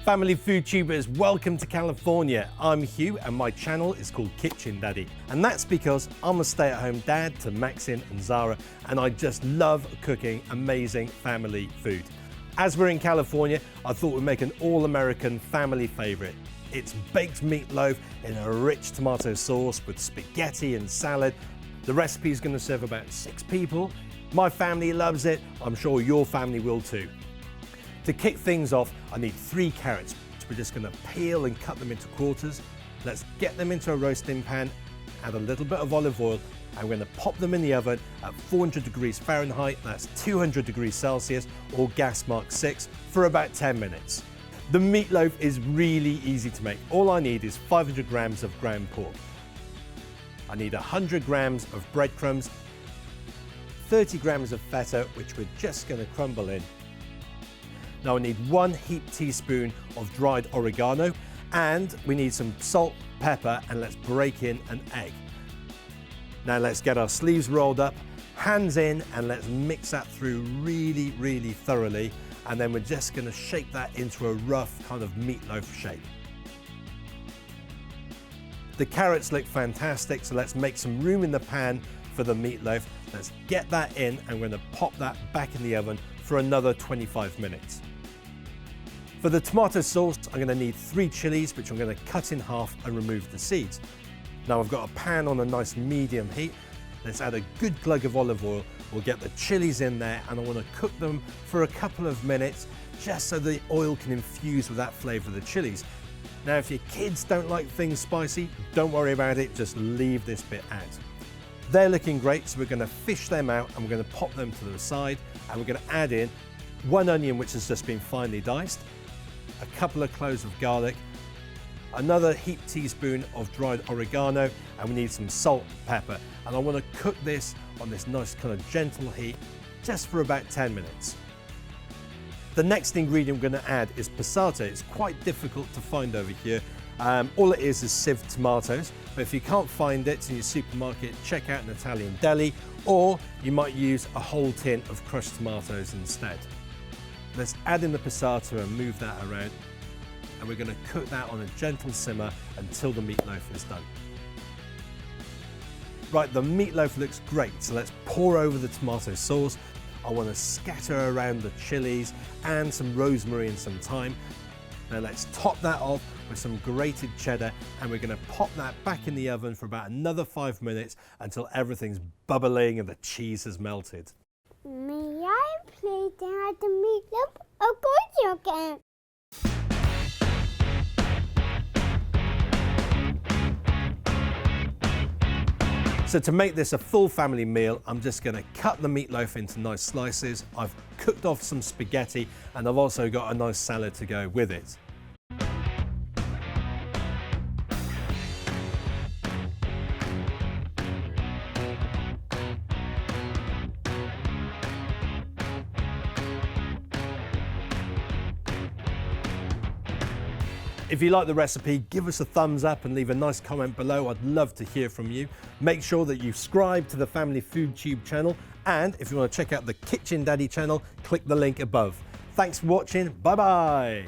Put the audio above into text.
Family food tubers, welcome to California. I'm Hugh and my channel is called Kitchen Daddy. And that's because I'm a stay-at-home dad to Maxine and Zara, and I just love cooking amazing family food. As we're in California, I thought we'd make an all-American family favorite. It's baked meatloaf in a rich tomato sauce with spaghetti and salad. The recipe is going to serve about 6 people. My family loves it. I'm sure your family will too. To kick things off, I need 3 carrots. We're just going to peel and cut them into quarters. Let's get them into a roasting pan, add a little bit of olive oil, and we're going to pop them in the oven at 400 degrees Fahrenheit, that's 200 degrees Celsius, or gas mark 6, for about 10 minutes. The meatloaf is really easy to make. All I need is 500 grams of ground pork. I need 100 grams of breadcrumbs, 30 grams of feta, which we're just going to crumble in. Now I need 1 heaped teaspoon of dried oregano, and we need some salt, pepper, and let's break in an egg. Now let's get our sleeves rolled up, hands in, and let's mix that through really thoroughly, and then we're just going to shape that into a rough kind of meatloaf shape. The carrots look fantastic, so let's make some room in the pan for the meatloaf. Let's get that in, and we're going to pop that back in the oven for another 25 minutes. For the tomato sauce, I'm going to need 3 chilies, which I'm going to cut in half and remove the seeds. Now I've got a pan on a nice medium heat. Let's add a good glug of olive oil. We'll get the chilies in there, and I want to cook them for a couple of minutes just so the oil can infuse with that flavor of the chilies. Now if your kids don't like things spicy, don't worry about it, just leave this bit out. They're looking great, so we're going to fish them out and we're going to pop them to the side, and we're going to add in 1 onion which has just been finely diced, a couple of cloves of garlic, another heaped teaspoon of dried oregano, and we need some salt and pepper. And I want to cook this on this nice kind of gentle heat just for about 10 minutes. The next ingredient we're going to add is passata. It's quite difficult to find over here. All it is sieved tomatoes, but if you can't find it in your supermarket, check out an Italian deli, or you might use a whole tin of crushed tomatoes instead. Let's add in the passata and move that around, and we're going to cook that on a gentle simmer until the meatloaf is done. Right, the meatloaf looks great, so let's pour over the tomato sauce. I want to scatter around the chilies and some rosemary and some thyme. Now let's top that off with some grated cheddar, and we're going to pop that back in the oven for about another 5 minutes until everything's bubbling and the cheese has melted. May I play Dad the meatloaf? Of course you can. So to make this a full family meal, I'm just going to cut the meatloaf into nice slices. I've cooked off some spaghetti, and I've also got a nice salad to go with it. If you like the recipe, give us a thumbs up and leave a nice comment below. I'd love to hear from you. Make sure that you subscribe to the Family Food Tube channel, and if you want to check out the Kitchen Daddy channel, click the link above. Thanks for watching. Bye bye.